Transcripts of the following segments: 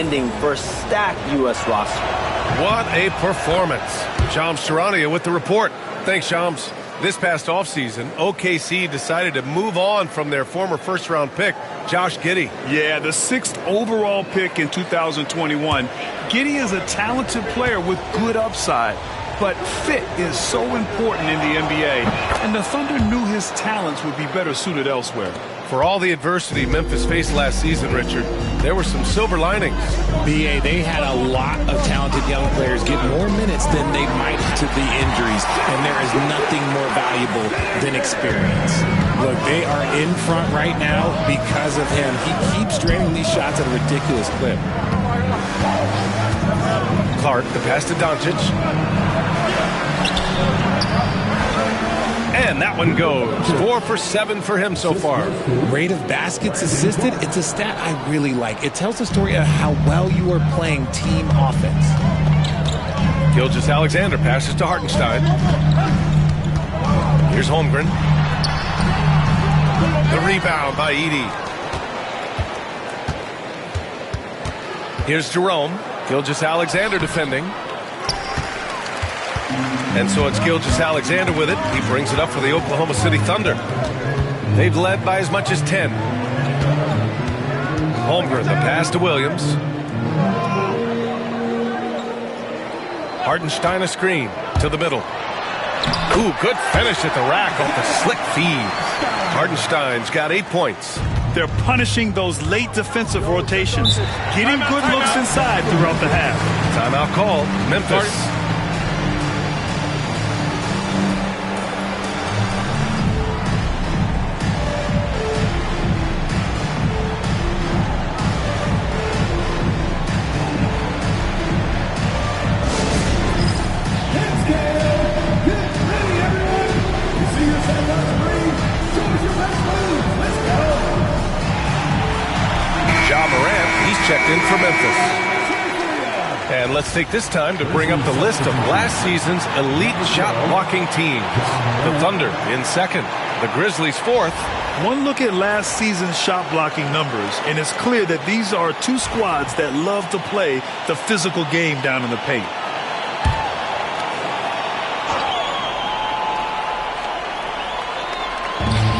contending for a stacked U.S. roster. What a performance. Shams Charania with the report. Thanks, Shams. This past offseason, OKC decided to move on from their former first-round pick, Josh Giddey. Yeah, the 6th overall pick in 2021. Giddey is a talented player with good upside, but fit is so important in the NBA, and the Thunder knew his talents would be better suited elsewhere. For all the adversity Memphis faced last season, Richard, there were some silver linings. B.A., they had a lot of talented young players get more minutes than they might have to the injuries, and there is nothing more valuable than experience. Look, they are in front right now because of him. He keeps draining these shots at a ridiculous clip. Clark, the pass to Doncic. And that one goes. 4 for 7 for him so far. Rate of baskets assisted, it's a stat I really like. It tells the story of how well you are playing team offense. Gilgeous-Alexander passes to Hartenstein. Here's Holmgren. The rebound by Edey. Here's Jerome. Gilgeous-Alexander defending. And so it's Gilgeous-Alexander with it. He brings it up for the Oklahoma City Thunder. They've led by as much as 10. Holmgren, the pass to Williams. Hartenstein a screen to the middle. Ooh, good finish at the rack off the slick feed. Hartenstein's got 8 points. They're punishing those late defensive rotations, getting good looks inside throughout the half. Timeout called. Memphis. Checked in for Memphis. And let's take this time to bring up the list of last season's elite shot blocking teams. The Thunder in 2nd, the Grizzlies 4th. One look at last season's shot blocking numbers, and it's clear that these are two squads that love to play the physical game down in the paint.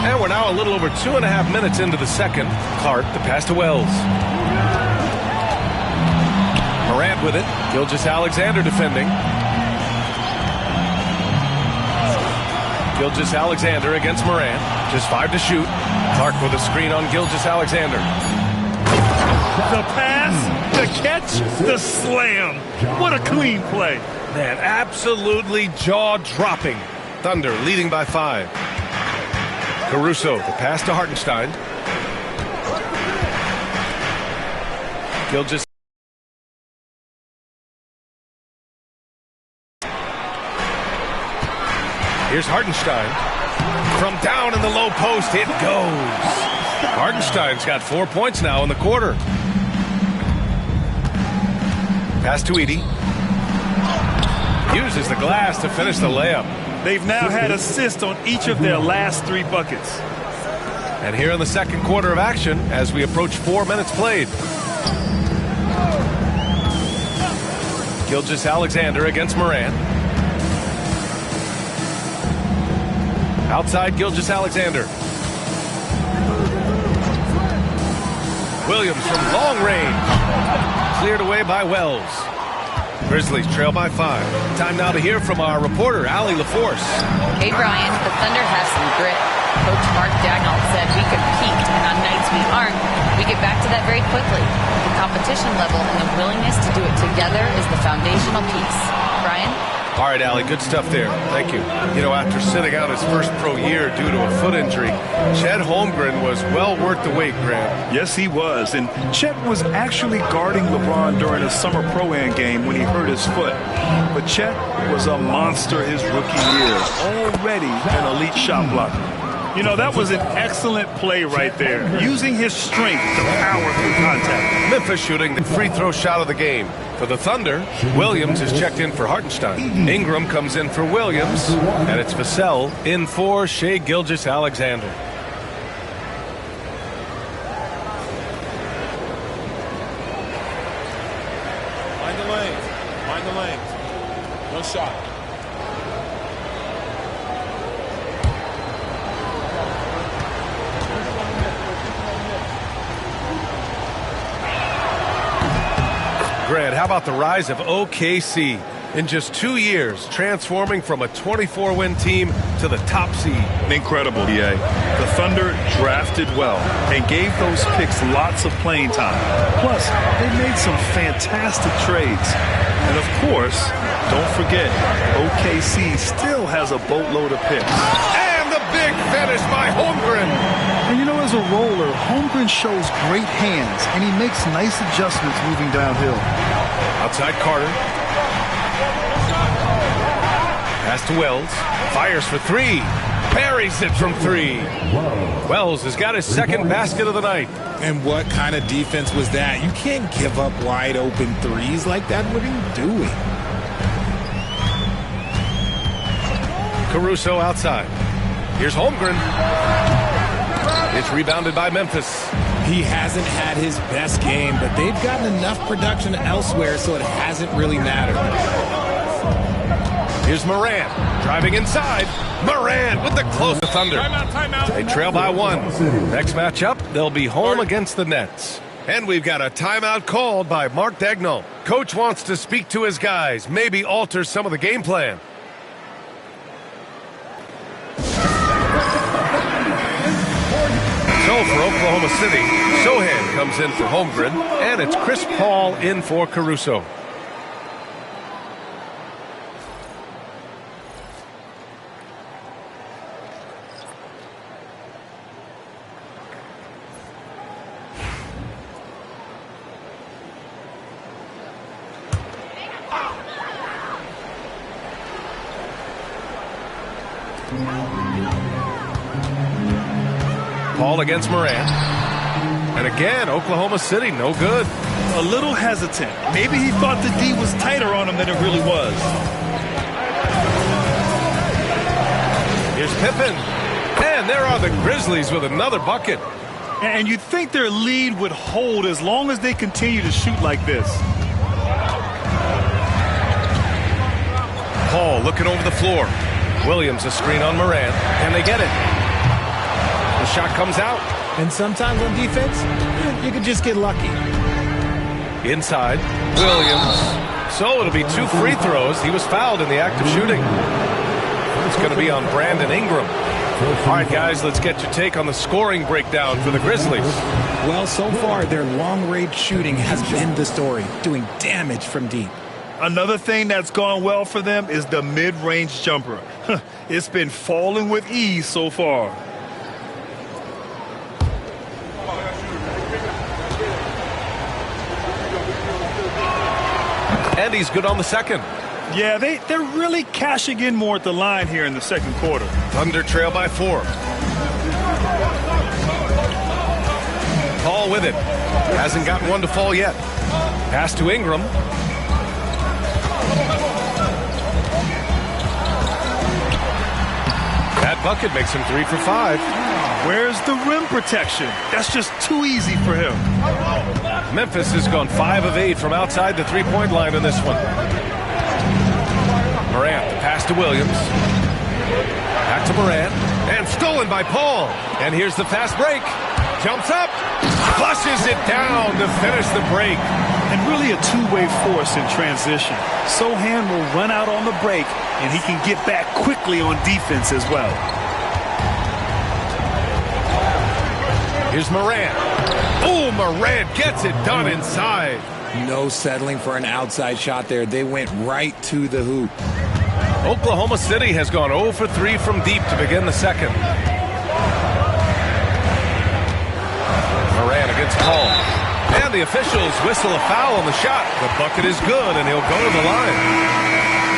And we're now a little over 2.5 minutes into the second. Clark, the pass to Wells. Morant with it. Gilgeous-Alexander defending. Gilgeous-Alexander against Morant. Just 5 to shoot. Clark with a screen on Gilgeous-Alexander. The pass, the catch, the slam. What a clean play. Man, absolutely jaw-dropping. Thunder leading by 5. Caruso, the pass to Hartenstein. Gilgeous. Here's Hartenstein. From down in the low post, it goes. Hartenstein's got 4 points now in the quarter. Pass to Edey. Uses the glass to finish the layup. They've now had assists on each of their last 3 buckets. And here in the second quarter of action, as we approach 4 minutes played. Gilgeous-Alexander against Morant. Outside Gilgeous-Alexander. Williams from long range. Cleared away by Wells. Grizzlies trail by 5. Time now to hear from our reporter, Allie LaForce. Hey, Brian, the Thunder have some grit. Coach Mark Dagnall said we compete, and on nights we aren't, we get back to that very quickly. The competition level and the willingness to do it together is the foundational piece. Brian? All right, Allie, good stuff there. Thank you. You know, after sitting out his first pro year due to a foot injury, Chet Holmgren was well worth the wait, Grant. Yes, he was. And Chet was actually guarding LeBron during a summer Pro-Am game when he hurt his foot. But Chet was a monster his rookie year, already an elite shot blocker. You know, that was an excellent play right there, using his strength to power through contact. Memphis shooting the free throw shot of the game. For the Thunder, Williams is checked in for Hartenstein. Ingram comes in for Williams, and it's Vassell in for Shai Gilgeous-Alexander. Find the lane. No shot. Grant, how about the rise of OKC? In just 2 years, transforming from a 24-win team to the top seed. Incredible, EA. The Thunder drafted well and gave those picks lots of playing time. Plus, they made some fantastic trades. And of course, don't forget, OKC still has a boatload of picks. And the big finish by Holmgren. And you know, as a roller, Holmgren shows great hands, and he makes nice adjustments moving downhill. Outside Carter. Pass to Wells. Fires for three. Buries it from three. Wells has got his second basket of the night. And what kind of defense was that? You can't give up wide open threes like that. What are you doing? Caruso outside. Here's Holmgren. It's rebounded by Memphis. He hasn't had his best game, but they've gotten enough production elsewhere, so it hasn't really mattered. Here's Morant, driving inside. Morant with the close. The Thunder. Timeout. They trail by one. Next matchup, they'll be home against the Nets. And we've got a timeout called by Mark Daigneault. Coach wants to speak to his guys, maybe alter some of the game plan. So for Oklahoma City, Sohan comes in for Holmgren, and it's Chris Paul in for Caruso. Paul against Morant. And again, Oklahoma City, no good. A little hesitant. Maybe he thought the D was tighter on him than it really was. Here's Pippen. And there are the Grizzlies with another bucket. And you'd think their lead would hold as long as they continue to shoot like this. Paul looking over the floor. Williams a screen on Morant. Can they get it? The shot comes out. And sometimes on defense, you could just get lucky. Inside. Williams. So it'll be 2 free throws. He was fouled in the act of shooting. It's going to be on Brandon Ingram. All right, guys, let's get your take on the scoring breakdown for the Grizzlies. Well, so far, their long-range shooting has been the story, doing damage from deep. Another thing that's gone well for them is the mid-range jumper. It's been falling with ease so far. And he's good on the second. Yeah, they're really cashing in more at the line here in the second quarter. Thunder trail by 4. Paul with it. Hasn't gotten one to fall yet. Pass to Ingram. That bucket makes him 3 for 5. Where's the rim protection? That's just too easy for him. Memphis has gone 5 of 8 from outside the three-point line in this one. Morant, the pass to Williams. Back to Morant. And stolen by Paul. And here's the fast break. Jumps up. Flushes it down to finish the break. And really a two-way force in transition. Sohan will run out on the break, and he can get back quickly on defense as well. Here's Morant. Oh, Morant gets it done inside. No settling for an outside shot there. They went right to the hoop. Oklahoma City has gone 0 for 3 from deep to begin the second. Morant against Paul. And the officials whistle a foul on the shot. The bucket is good, and he'll go to the line.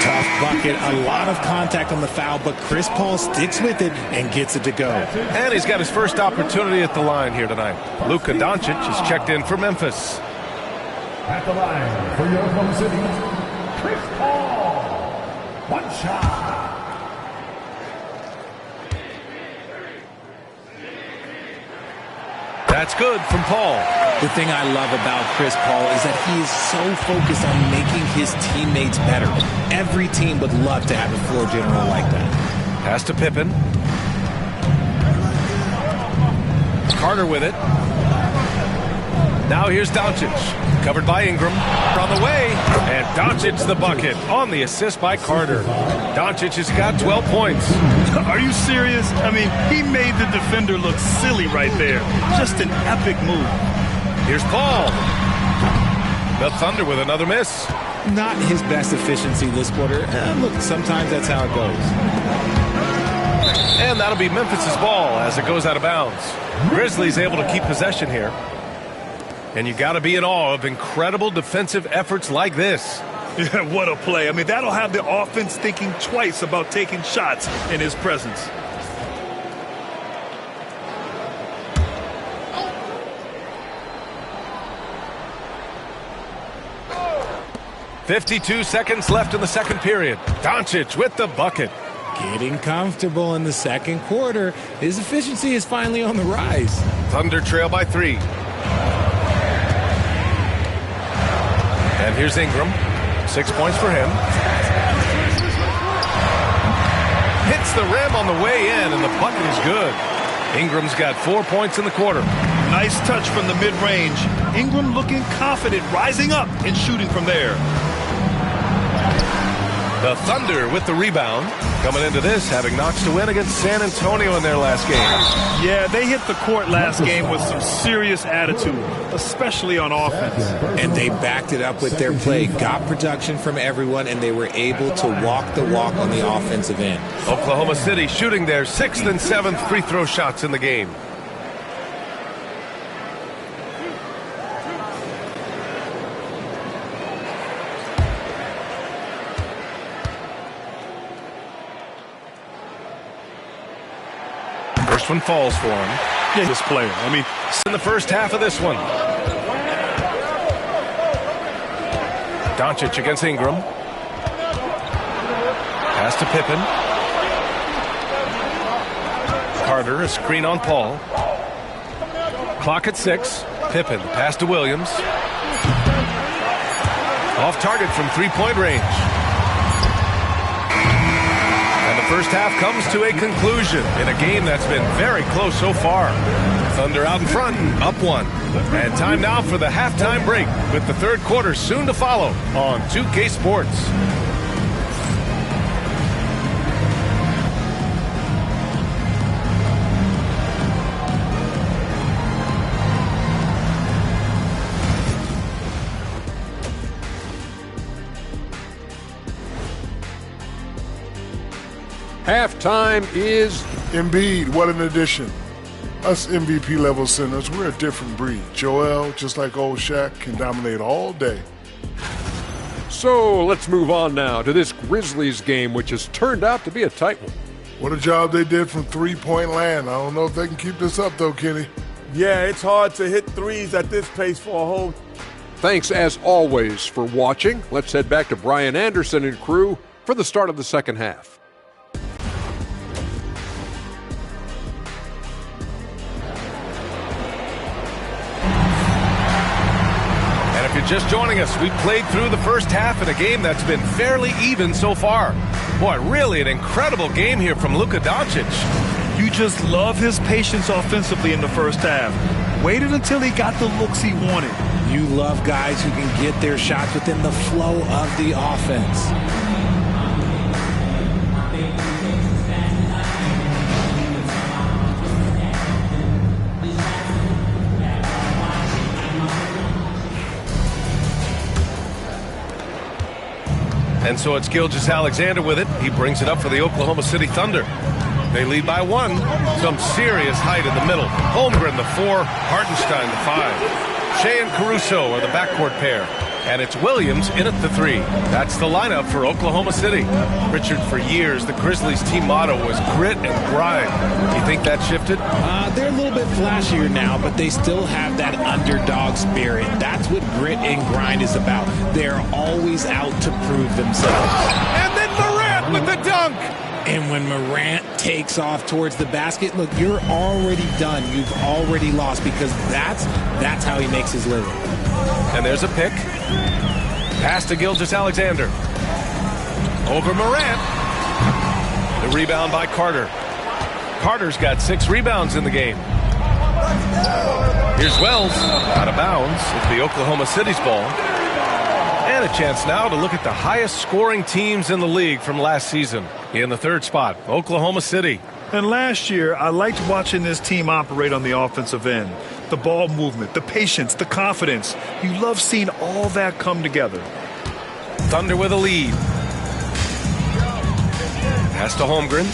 Tough bucket, a lot of contact on the foul, but Chris Paul sticks with it and gets it to go. And he's got his first opportunity at the line here tonight. Luka Doncic is checked in for Memphis. At the line for your Oklahoma City, Chris Paul. One shot. That's good from Paul. The thing I love about Chris Paul is that he is so focused on making his teammates better. Every team would love to have a floor general like that. Pass to Pippen. Carter with it. Now here's Doncic. Covered by Ingram. On the way. And Doncic the bucket on the assist by Carter. Doncic has got 12 points. Are you serious? I mean, he made the defender look silly right there. Just an epic move. Here's Paul. The Thunder with another miss. Not his best efficiency this quarter. Look, sometimes that's how it goes. And that'll be Memphis's ball as it goes out of bounds. Grizzlies able to keep possession here. And you got to be in awe of incredible defensive efforts like this. Yeah, what a play. I mean, that'll have the offense thinking twice about taking shots in his presence. .52 seconds left in the second period. Doncic with the bucket. Getting comfortable in the second quarter. His efficiency is finally on the rise. Thunder trail by 3. And here's Ingram. 6 points for him. Hits the rim on the way in, and the bucket is good. Ingram's got 4 points in the quarter. Nice touch from the mid-range. Ingram looking confident, rising up and shooting from there. The Thunder with the rebound. Coming into this, having notched a win against San Antonio in their last game. Yeah, they hit the court last game with some serious attitude, especially on offense. And they backed it up with their play, got production from everyone, and they were able to walk the walk on the offensive end. Oklahoma City shooting their 6th and 7th free throw shots in the game. First one falls for him. Yeah, this player. I mean, in the first half of this one. Doncic against Ingram. Pass to Pippen. Carter, a screen on Paul. Clock at 6. Pippen, pass to Williams. Off target from three-point range. First half comes to a conclusion in a game that's been very close so far. Thunder out in front, up 1. And time now for the halftime break with the third quarter soon to follow on 2K Sports. Halftime is Embiid, what an addition. Us MVP level centers, we're a different breed. Joel, just like old Shaq, can dominate all day. So let's move on now to this Grizzlies game, which has turned out to be a tight one. What a job they did from three-point land. I don't know if they can keep this up, though, Kenny. Yeah, it's hard to hit threes at this pace for a whole. Thanks, as always, for watching. Let's head back to Brian Anderson and crew for the start of the second half. If you're just joining us, we played through the first half in a game that's been fairly even so far. Boy, really an incredible game here from Luka Doncic. You just love his patience offensively in the first half. Waited until he got the looks he wanted. You love guys who can get their shots within the flow of the offense. And so it's Gilgeous-Alexander with it. He brings it up for the Oklahoma City Thunder. They lead by 1. Some serious height in the middle. Holmgren, the 4. Hartenstein, the 5. Shea and Caruso are the backcourt pair. And it's Williams in at the 3. That's the lineup for Oklahoma City. Richard, for years, the Grizzlies team motto was grit and grind. You think that shifted? They're a little bit flashier now, but they still have that underdog spirit. That's what grit and grind is about. They're always out to prove themselves. And then Morant with the dunk. And when Morant takes off towards the basket, look, you're already done. You've already lost because that's how he makes his living. And there's a pick. Pass to Gilgeous-Alexander. Over Morant. The rebound by Carter. Carter's got 6 rebounds in the game. Here's Wells, out of bounds. It's the Oklahoma City's ball. And a chance now to look at the highest scoring teams in the league from last season. In the 3rd spot, Oklahoma City. And last year, I liked watching this team operate on the offensive end. The ball movement, the patience, the confidence. You love seeing all that come together. Thunder with a lead. Pass to Holmgren.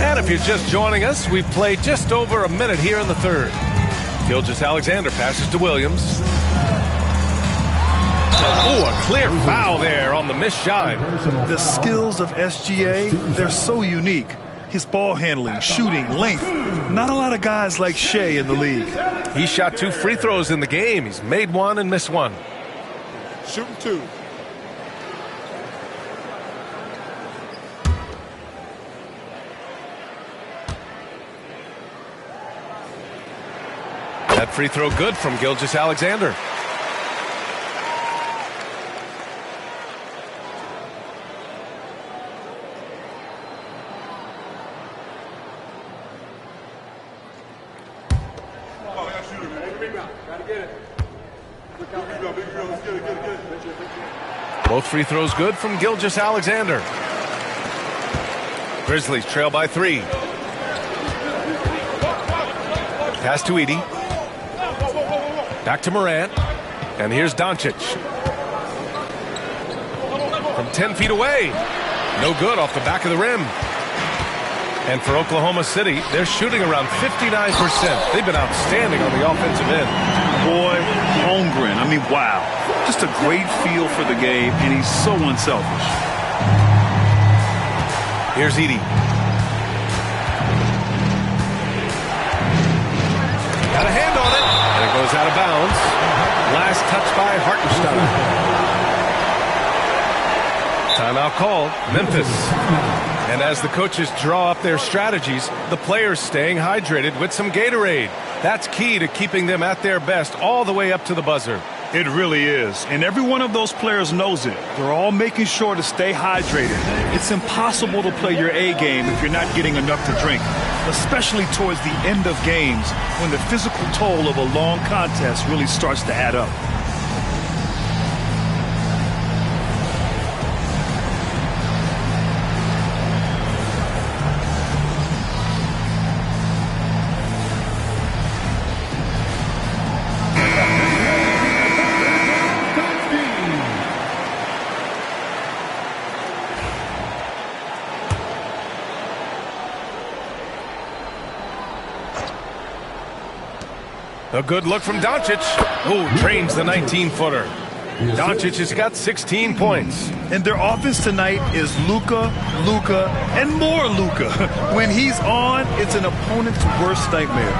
And if you're just joining us, we've played just over a minute here in the 3rd. Gilgeous-Alexander passes to Williams. Oh, a clear foul there on the missed shot. The skills of SGA, they're so unique. His ball handling, shooting, length. Not a lot of guys like Shea in the league. He shot 2 free throws in the game. He's made 1 and missed 1. Shooting 2. That free throw good from Gilgeous-Alexander. Both free throws good from Gilgeous-Alexander. Grizzlies trail by 3. Pass to Edey. Back to Morant. And here's Doncic. From 10 feet away. No good off the back of the rim. And for Oklahoma City, they're shooting around 59%. They've been outstanding on the offensive end. Boy, Holmgren, I mean, wow. Just a great feel for the game, and he's so unselfish. Here's Edey. Got a hand on it. And it goes out of bounds. Last touch by Hartenstein. Timeout called. Memphis. And as the coaches draw up their strategies, the players staying hydrated with some Gatorade. That's key to keeping them at their best all the way up to the buzzer. It really is. And every one of those players knows it. They're all making sure to stay hydrated. It's impossible to play your A game if you're not getting enough to drink, especially towards the end of games when the physical toll of a long contest really starts to add up. A good look from Doncic, who trains the 19-footer. Doncic has got 16 points. And their offense tonight is Luka, and more Luka. When he's on, it's an opponent's worst nightmare.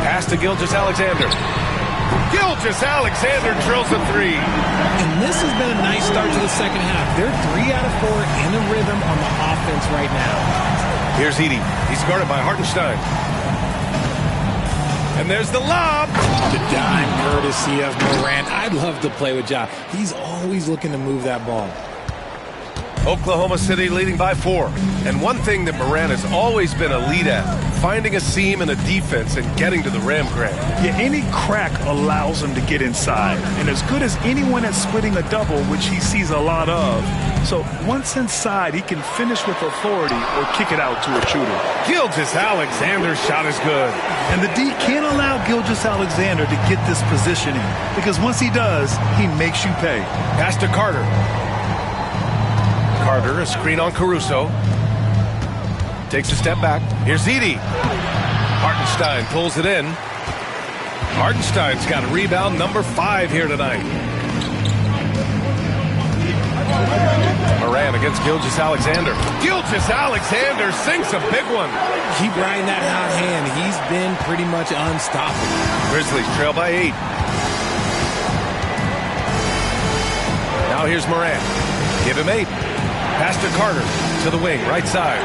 Pass to Gilgeous-Alexander. Gilgeous-Alexander drills a 3. And this has been a nice start to the second half. They're 3 out of 4 in a rhythm on the offense right now. Here's Edey. He's guarded by Hartenstein. And there's the lob. The dime courtesy of Morant. I'd love to play with Ja. He's always looking to move that ball. Oklahoma City leading by 4. And one thing that Morant has always been elite at, finding a seam in a defense and getting to the rim, Grant. Yeah, any crack allows him to get inside. And as good as anyone at splitting a double, which he sees a lot of. So once inside, he can finish with authority or kick it out to a shooter. Gilgeous-Alexander's shot is good. And the D can't allow Gilgeous-Alexander to get this positioning, because once he does, he makes you pay. Pass to Carter. Carter, a screen on Caruso. Takes a step back. Here's Edey. Hartenstein pulls it in. Hartenstein's got a rebound number 5 here tonight. Morant against Gilgeous-Alexander. Gilgeous-Alexander sinks a big one. Keep riding that hot hand. He's been pretty much unstoppable. Grizzlies trail by 8. Now here's Morant. Give him 8. Pass to Carter to the wing, right side.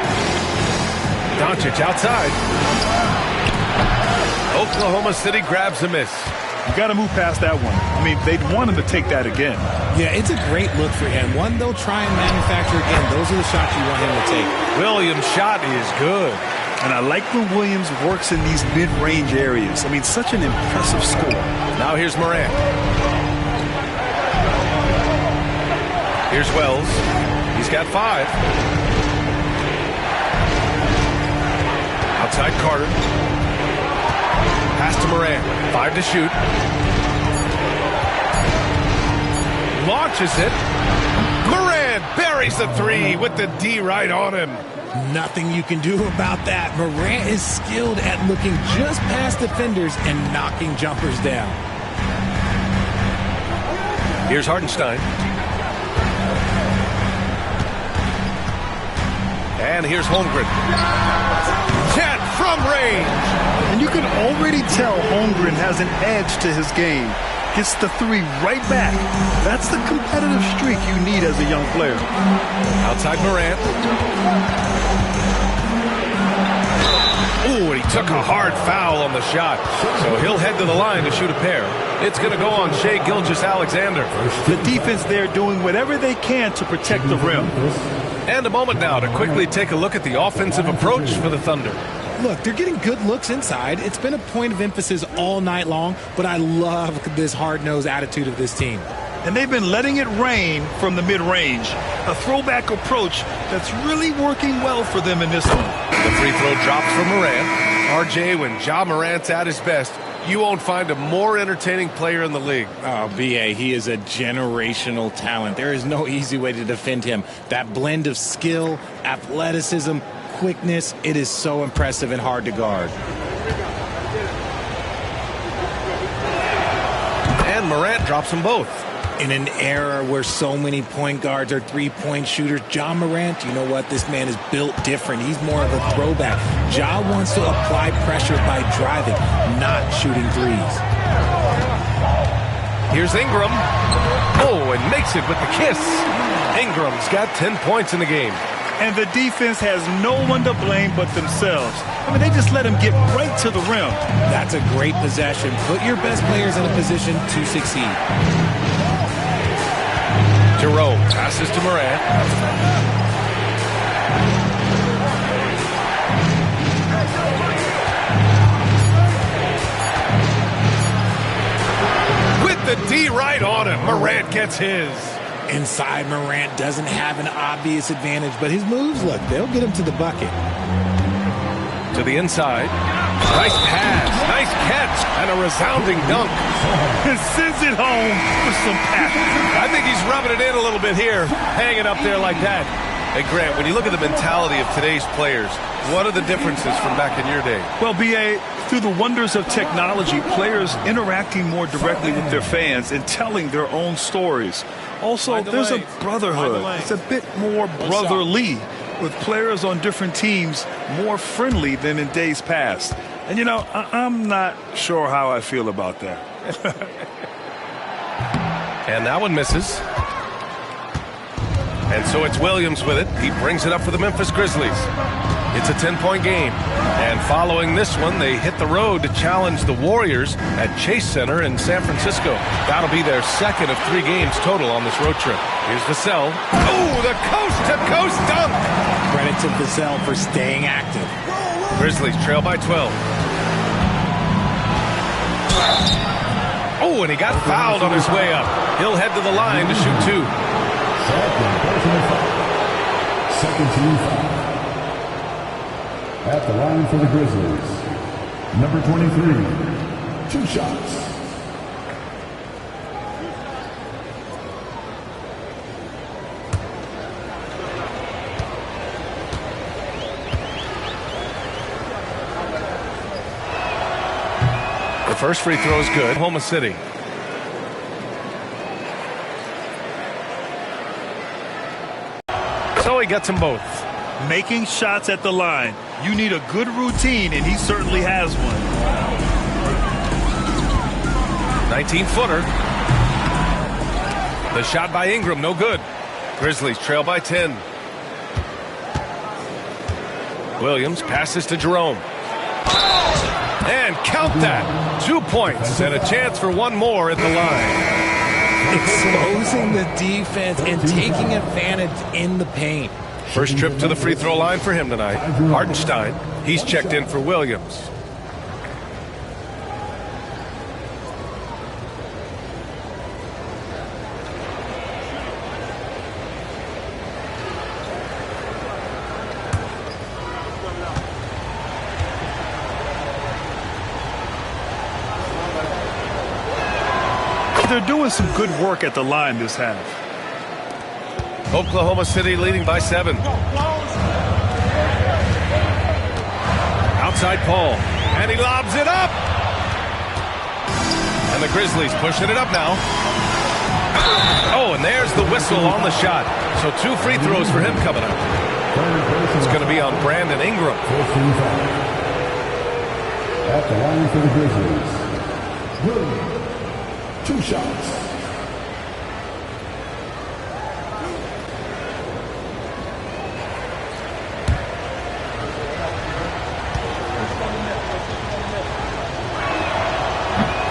Doncic outside. Oklahoma City grabs a miss. You got to move past that one. I mean, they'd want him to take that again. Yeah, it's a great look for him. One they'll try and manufacture again. Those are the shots you want him to take. Williams' shot is good. And I like when Williams works in these mid-range areas. I mean, such an impressive score. Now here's Morant. Here's Wells. He's got 5. Outside Carter. Pass to Morant. 5 to shoot. Launches it. Morant buries the 3 with the D right on him. Nothing you can do about that. Morant is skilled at looking just past defenders and knocking jumpers down. Here's Hartenstein. And here's Holmgren. Chet from range. And you can already tell Holmgren has an edge to his game. Gets the 3 right back. That's the competitive streak you need as a young player. Outside Morant. Ooh, and he took a hard foul on the shot. So he'll head to the line to shoot a pair. It's going to go on Shai Gilgeous-Alexander. The defense there doing whatever they can to protect the rim. And a moment now to quickly take a look at the offensive approach for the Thunder. Look, they're getting good looks inside. It's been a point of emphasis all night long, but I love this hard-nosed attitude of this team. And they've been letting it rain from the mid-range. A throwback approach that's really working well for them in this one. The free throw drops for Morant. RJ, when Ja Morant's at his best, you won't find a more entertaining player in the league. Oh, B.A., he is a generational talent. There is no easy way to defend him. That blend of skill, athleticism, quickness, it is so impressive and hard to guard. And Morant drops them both. In an era where so many point guards are three-point shooters, Ja Morant, you know what? This man is built different. He's more of a throwback. Ja wants to apply pressure by driving, not shooting threes. Here's Ingram. Oh, and makes it with the kiss. Ingram's got 10 points in the game. And the defense has no one to blame but themselves. I mean, they just let him get right to the rim. That's a great possession. Put your best players in a position to succeed. Jerome passes to Morant. With the D right on him, Morant gets his. Inside, Morant doesn't have an obvious advantage, but his moves, look, they'll get him to the bucket. To the inside. Nice pass, nice catch, and a resounding dunk. Sends it home with some passion. I think he's rubbing it in a little bit here, hanging up there like that. Hey, Grant, when you look at the mentality of today's players, what are the differences from back in your day? Well, B.A., through the wonders of technology, players interacting more directly with their fans and telling their own stories. Also, there's a brotherhood. It's a bit more brotherly, with players on different teams more friendly than in days past. And, you know, I'm not sure how I feel about that. And that one misses. And so it's Williams with it. He brings it up for the Memphis Grizzlies. It's a 10-point game. And following this one, they hit the road to challenge the Warriors at Chase Center in San Francisco. That'll be their second of 3 games total on this road trip. Here's Vassell. Oh, the coast-to-coast dunk! Credit to Vassell for staying active. Grizzlies trail by 12. Oh, and he got fouled on his way up. He'll head to the line to shoot 2. Second team foul. At the line for the Grizzlies, number 23, 2 shots. The first free throw is good. Oklahoma City. So he gets them both. Making shots at the line. You need a good routine, and he certainly has one. 19-footer. The shot by Ingram, no good. Grizzlies trail by 10. Williams passes to Jerome. And count that. 2 points and a chance for one more at the line. Exposing the defense and taking advantage in the paint. First trip to the free throw line for him tonight. Hartenstein, he's checked in for Williams. They're doing some good work at the line this half. Oklahoma City leading by 7. Outside Paul, and he lobs it up. And the Grizzlies pushing it up now. Oh, and there's the whistle on the shot. So 2 free throws for him coming up. It's going to be on Brandon Ingram. At the line for the Grizzlies, Williams. 2 shots.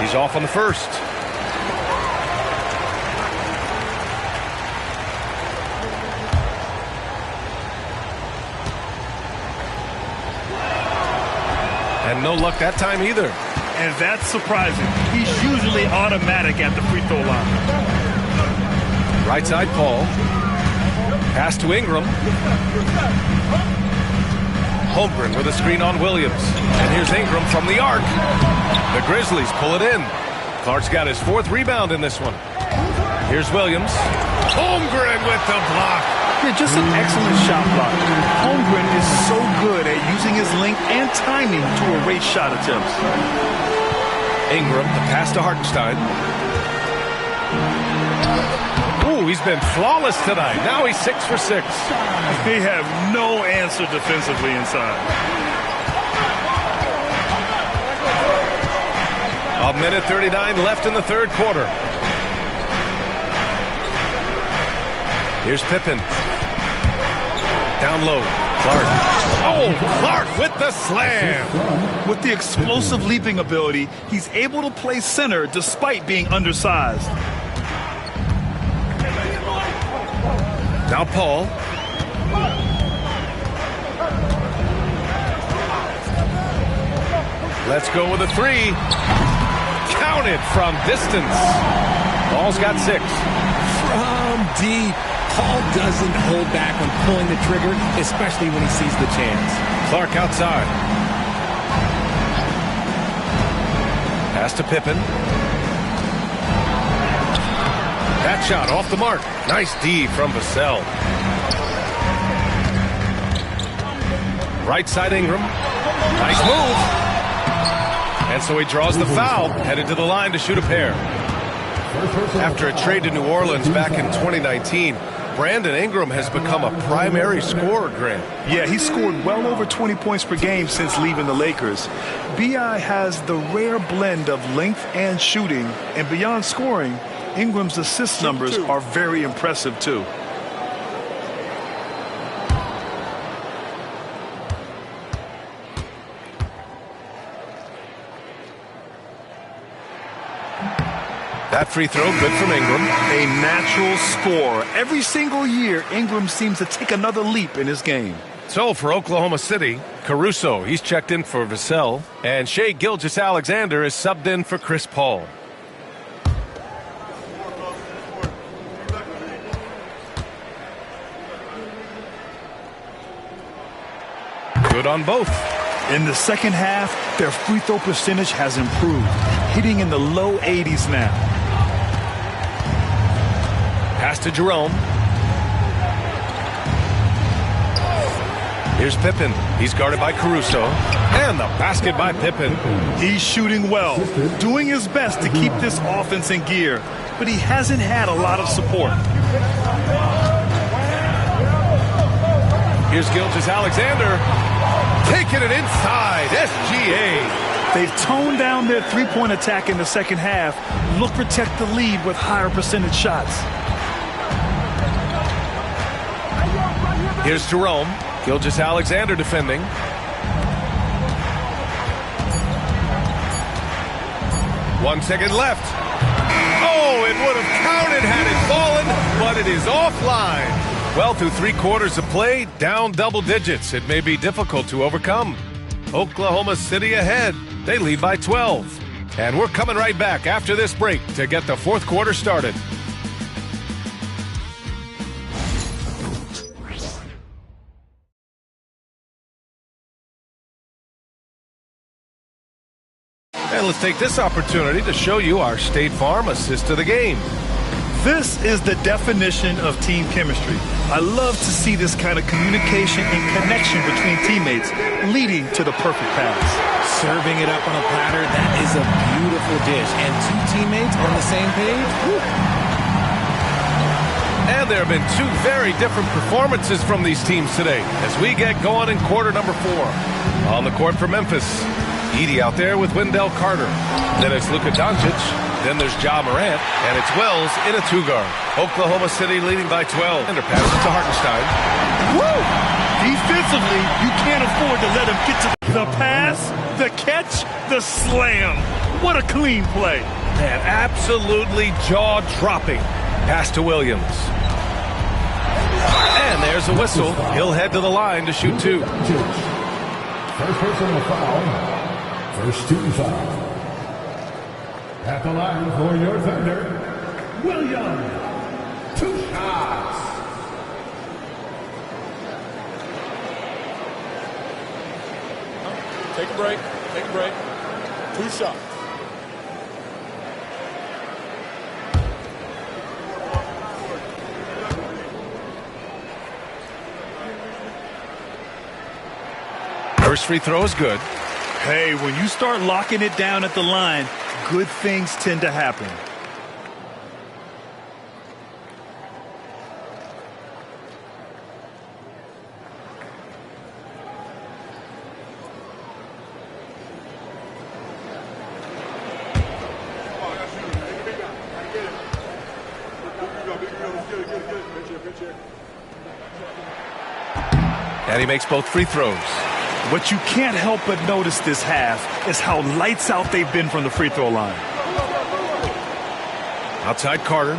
He's off on the first. And no luck that time either. And that's surprising. He's usually automatic at the free throw line. Right side Paul. Pass to Ingram. Holmgren with a screen on Williams. And here's Ingram from the arc. The Grizzlies pull it in. Clark's got his 4th rebound in this one. Here's Williams. Holmgren with the block. Yeah, just an excellent shot block. Holmgren is so good at using his length and timing to erase shot attempts. Ingram, the pass to Hartenstein. Ooh, he's been flawless tonight. Now he's 6 for 6. They have no answer defensively inside. A minute 39 left in the 3rd quarter. Here's Pippen. Down low. Clark. Oh, Clark with the slam. With the explosive leaping ability, he's able to play center despite being undersized. Now Paul. Let's go with a 3. Counted from distance. Ball's got 6. From deep. Paul doesn't hold back when pulling the trigger, especially when he sees the chance. Clark outside. Pass to Pippen. That shot off the mark. Nice D from Vassell. Right side Ingram. Nice move. And so he draws the foul, headed to the line to shoot a pair. After a trade to New Orleans back in 2019, Brandon Ingram has become a primary scorer, Grant. Yeah, he's scored well over 20 points per game since leaving the Lakers. B.I. has the rare blend of length and shooting, and beyond scoring, Ingram's assist numbers are very impressive too. That free throw, good from Ingram. A natural scorer. Every single year, Ingram seems to take another leap in his game. So for Oklahoma City, Caruso, he's checked in for Vassell, and Shai Gilgeous-Alexander is subbed in for Chris Paul. Good on both. In the second half, their free throw percentage has improved, hitting in the low 80s now. Pass to Jerome. Here's Pippen. He's guarded by Caruso. And the basket by Pippen. He's shooting well, doing his best to keep this offense in gear, but he hasn't had a lot of support. Here's Gilgeous-Alexander. Taking it inside. SGA. They've toned down their three-point attack in the second half. Look, protect the lead with higher percentage shots. Here's Jerome. Gilgeous-Alexander defending. One second left. Oh, it would have counted had it fallen, but it is offline. Well, through 3 quarters of play, down double digits. It may be difficult to overcome. Oklahoma City ahead. They lead by 12. And we're coming right back after this break to get the 4th quarter started. And let's take this opportunity to show you our State Farm assist to the game. This is the definition of team chemistry. I love to see this kind of communication and connection between teammates leading to the perfect pass. Serving it up on a platter, that is a beautiful dish. And 2 teammates on the same page. Woo. And there have been 2 very different performances from these teams today as we get going in quarter number 4. On the court for Memphis, Edey out there with Wendell Carter. Then it's Luka Doncic. Then there's Ja Morant, and it's Wells in a 2-guard. Oklahoma City leading by 12. And pass it to Hartenstein. Woo! Defensively, you can't afford to let him get to the pass, the catch, the slam. What a clean play. Man, absolutely jaw-dropping. Pass to Williams. And there's a whistle. He'll head to the line to shoot 2. First personal foul. First team foul. At the line for your Thunder, Williams. 2 shots. Take a break. Take a break. 2 shots. First free throw is good. Hey, when you start locking it down at the line, good things tend to happen. And he makes both free throws. What you can't help but notice this half is how lights out they've been from the free throw line. Outside Carter.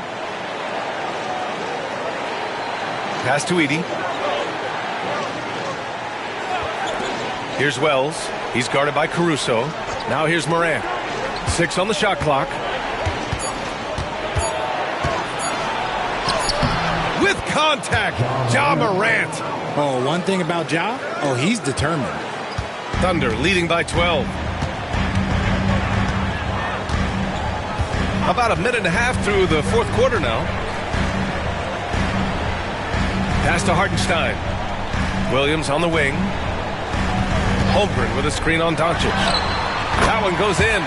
Pass to Edey. Here's Wells. He's guarded by Caruso. Now here's Morant. 6 on the shot clock. With contact, Ja Morant. Oh, one thing about Ja, he's determined. Thunder leading by 12. About a minute and a half through the 4th quarter now. Pass to Hartenstein. Williams on the wing. Holmgren with a screen on Doncic. That one goes in.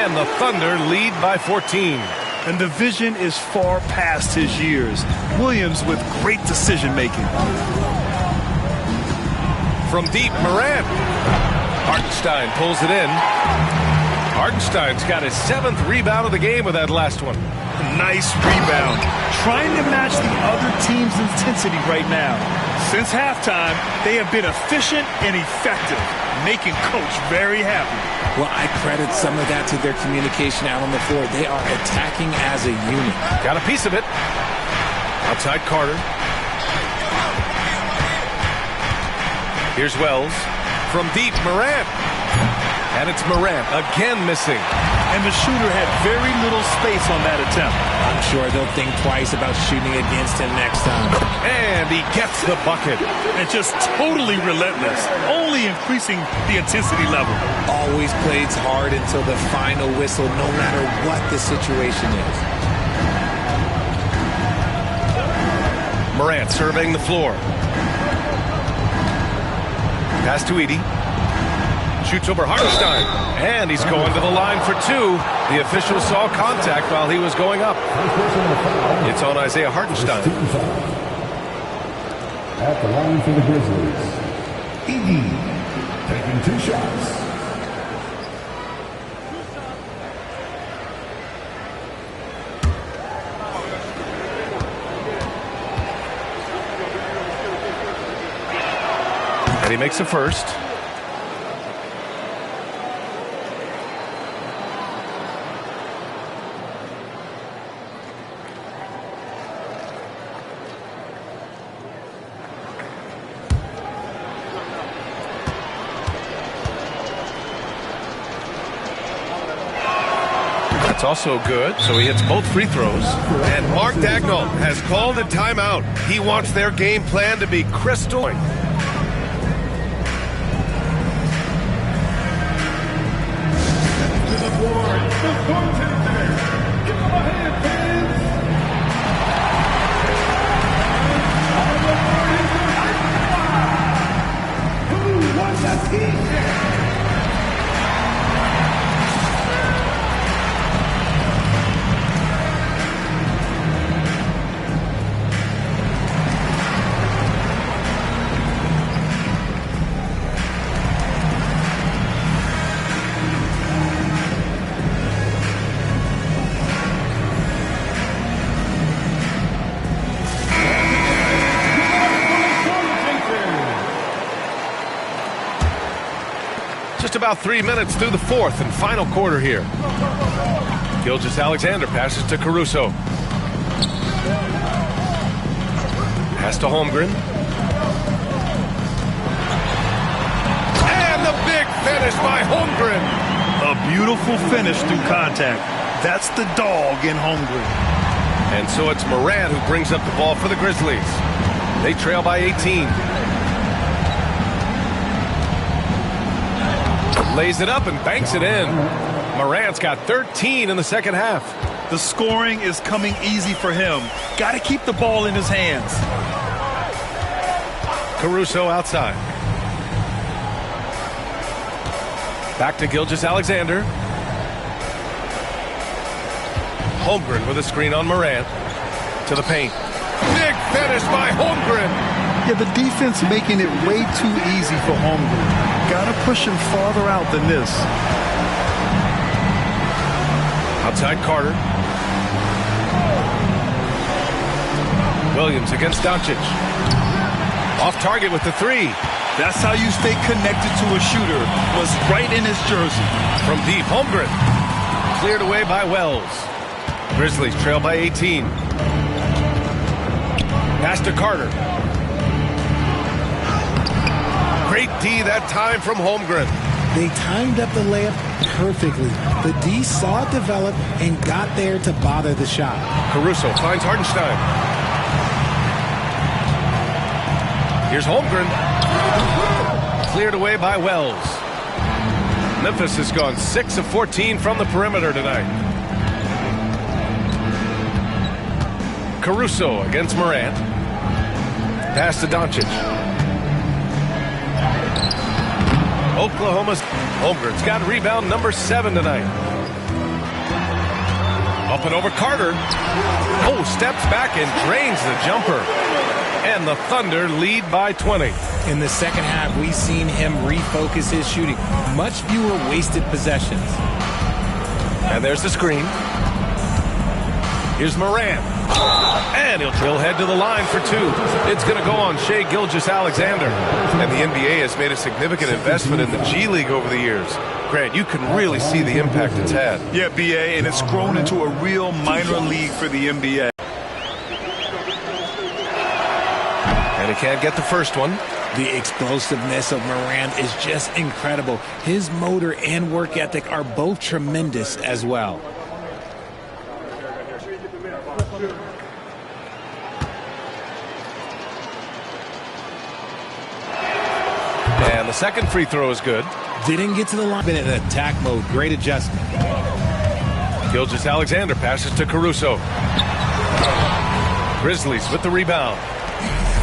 And the Thunder lead by 14. And the vision is far past his years. Williams with great decision-making. From deep, Morant. Hartenstein pulls it in. Hartenstein's got his 7th rebound of the game with that last one. Nice rebound. Trying to match the other team's intensity right now. Since halftime, they have been efficient and effective, making Coach very happy. Well, I credit some of that to their communication out on the floor. They are attacking as a unit. Got a piece of it. Outside Carter. Here's Wells. From deep, Morant. And it's Morant again missing. And the shooter had very little space on that attempt. I'm sure they'll think twice about shooting against him next time. And he gets the bucket. And just totally relentless, only increasing the intensity level. Always plays hard until the final whistle, no matter what the situation is. Morant surveying the floor. Pass to Edey. Shoots over Hartenstein. And he's going to the line for 2. The official saw contact while he was going up. It's on Isaiah Hartenstein. At the line for the Grizzlies, Edey taking 2 shots. he makes the first. That's also good, so he hits both free throws. And Mark Dagnall has called a timeout. He wants their game plan to be crystal. Just about 3 minutes through the fourth and final quarter here. Gilgeous-Alexander passes to Caruso. Pass to Holmgren. And the big finish by Holmgren. A beautiful finish through contact. That's the dog in Holmgren. And so it's Morant who brings up the ball for the Grizzlies. They trail by 18. Lays it up and banks it in. Morant's got 13 in the second half. The scoring is coming easy for him. Got to keep the ball in his hands. Caruso outside. Back to Gilgeous-Alexander. Holmgren with a screen on Morant. To the paint. Big finish by Holmgren. Yeah, the defense making it way too easy for Holmgren. Got to push him farther out than this. Outside Carter. Williams against Doncic. Off target with the three. That's how you stay connected to a shooter. Was right in his jersey. From deep, Holmgren. Cleared away by Wells. Grizzlies trail by 18. Pass to Carter. Great D that time from Holmgren. They timed up the layup perfectly. The D saw it develop and got there to bother the shot. Caruso finds Hartenstein. Here's Holmgren. Cleared away by Wells. Memphis has gone 6 of 14 from the perimeter tonight. Caruso against Morant. Pass to Doncic. Oklahoma's Holmgren's got rebound number 7 tonight. Up and over Carter. Oh, steps back and drains the jumper. And the Thunder lead by 20. In the second half, we've seen him refocus his shooting. Much fewer wasted possessions. And there's the screen. Here's Morant. And he'll head to the line for 2. It's going to go on Shai Gilgeous-Alexander. And the NBA has made a significant investment in the G League over the years. Grant, you can really see the impact it's had. Yeah, BA, and it's grown into a real minor league for the NBA. And he can't get the first one. The explosiveness of Morant is just incredible. His motor and work ethic are both tremendous as well. And the second free throw is good. Didn't get to the line. Been in attack mode. Great adjustment. Gilgeous-Alexander passes to Caruso. Grizzlies with the rebound.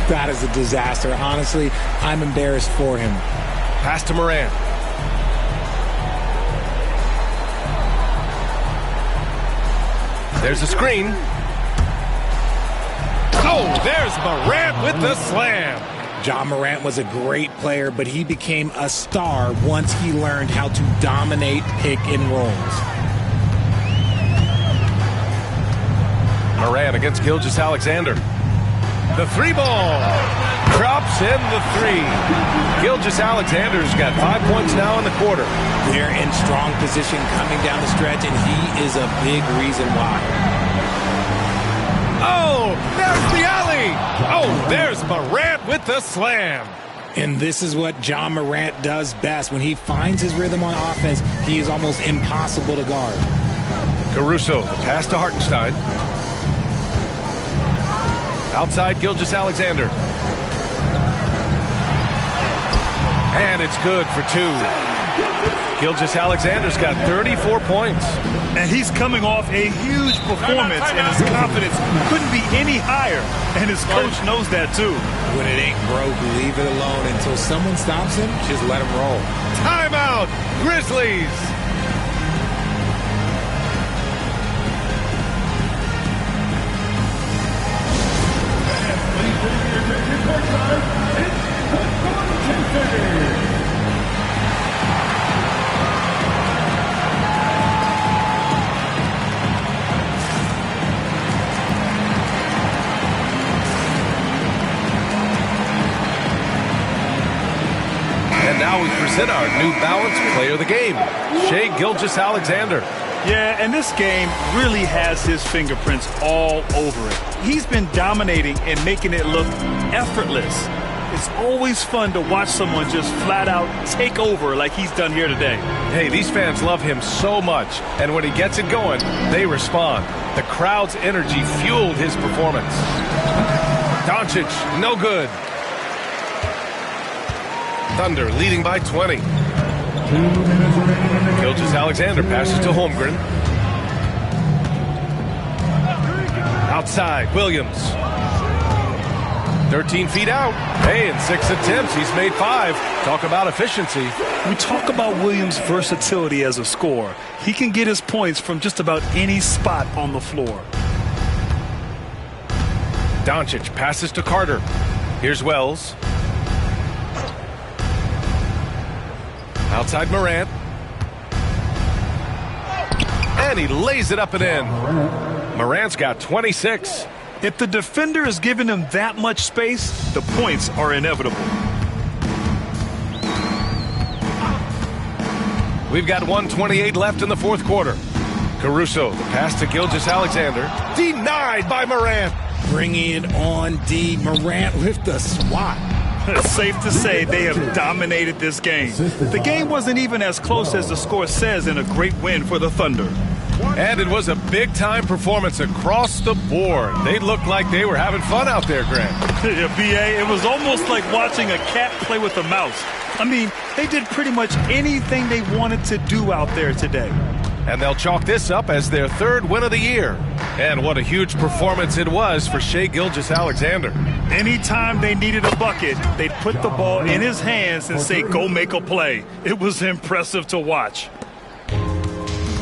That is a disaster. Honestly, I'm embarrassed for him. Pass to Morant. There's a screen. Oh, there's Morant with the slam. Ja Morant was a great player, but he became a star once he learned how to dominate pick and rolls. Morant against Gilgeous-Alexander. The three ball. Drops in the three. Gilgeous-Alexander's got 5 points now in the quarter. They're in strong position coming down the stretch, and he is a big reason why. Oh, there's the alley. Oh, there's Morant with the slam. And this is what John Morant does best. When he finds his rhythm on offense, he is almost impossible to guard. Caruso, the pass to Hartenstein. Outside Gilgeous-Alexander. And it's good for two. Gilgeous-Alexander's got 34 points. And he's coming off a huge performance, and his confidence couldn't be any higher. And his coach knows that, too. When it ain't broke, leave it alone. Until someone stops him, just let him roll. Timeout, Grizzlies. Now we present our New Balance Player of the Game, Shai Gilgeous-Alexander. Yeah, and this game really has his fingerprints all over it. He's been dominating and making it look effortless. It's always fun to watch someone just flat out take over like he's done here today. Hey, these fans love him so much, and when he gets it going, they respond. The crowd's energy fueled his performance. Doncic, no good. Thunder leading by 20. Gilgeous-Alexander passes to Holmgren. Outside, Williams. 13 feet out. Hey, in 6 attempts, he's made 5. Talk about efficiency. We talk about Williams' versatility as a scorer. He can get his points from just about any spot on the floor. Doncic passes to Carter. Here's Wells. Outside Morant. And he lays it up and in. Morant's got 26. If the defender is giving him that much space, the points are inevitable. We've got 1:28 left in the fourth quarter. Caruso, the pass to Gilgeous-Alexander. Denied by Morant. Bringing it on, D. Morant with the swat. It's safe to say they have dominated this game. The game wasn't even as close as the score says in a great win for the Thunder. And it was a big-time performance across the board. They looked like they were having fun out there, Grant. Yeah, B.A., it was almost like watching a cat play with a mouse. I mean, they did pretty much anything they wanted to do out there today. And they'll chalk this up as their 3rd win of the year. And what a huge performance it was for Shai Gilgeous-Alexander. Anytime they needed a bucket, they'd put the ball in his hands and say, go make a play. It was impressive to watch.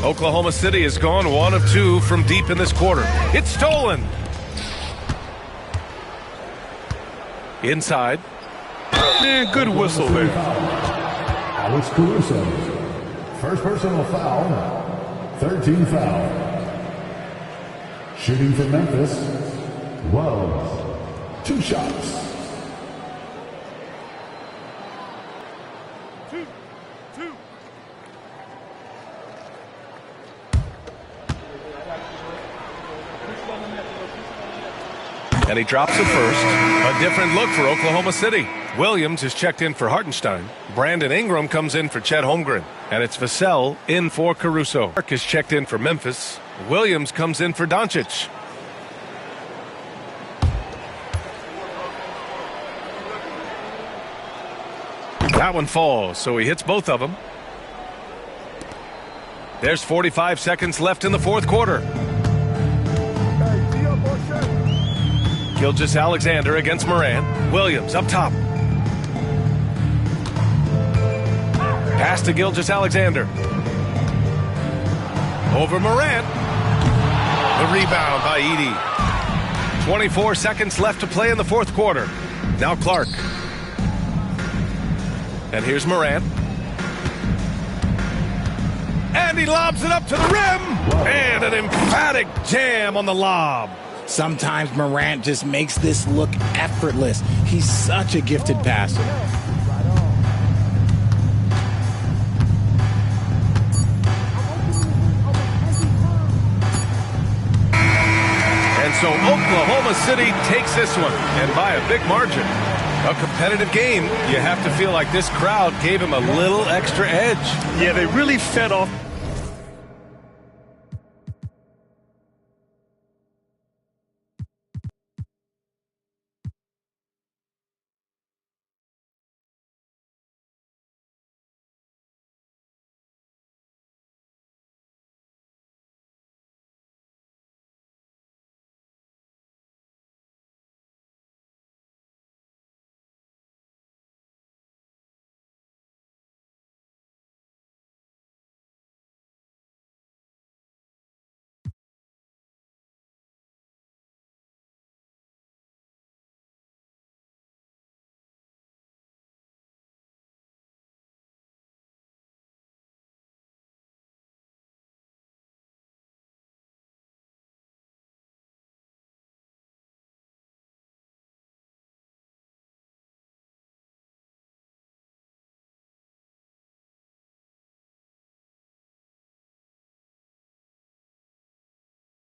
Oklahoma City has gone 1 of 2 from deep in this quarter. It's stolen. Inside. Man, good whistle there. Alex Caruso. First personal foul. 13 foul. Shooting for Memphis. Wells. 2 shots. And he drops it first. A different look for Oklahoma City. Williams is checked in for Hartenstein. Brandon Ingram comes in for Chet Holmgren. And it's Vassell in for Caruso. Mark is checked in for Memphis. Williams comes in for Doncic. That one falls, so he hits both of them. There's 45 seconds left in the fourth quarter. Gilgeous-Alexander against Morant. Williams up top. Pass to Gilgeous-Alexander. Over Morant. The rebound by Edey. 24 seconds left to play in the fourth quarter. Now Clark. And here's Morant. And he lobs it up to the rim. And an emphatic jam on the lob. Sometimes Morant just makes this look effortless. He's such a gifted passer. And so Oklahoma City takes this one, and by a big margin. A competitive game, you have to feel like this crowd gave him a little extra edge. Yeah, they really fed off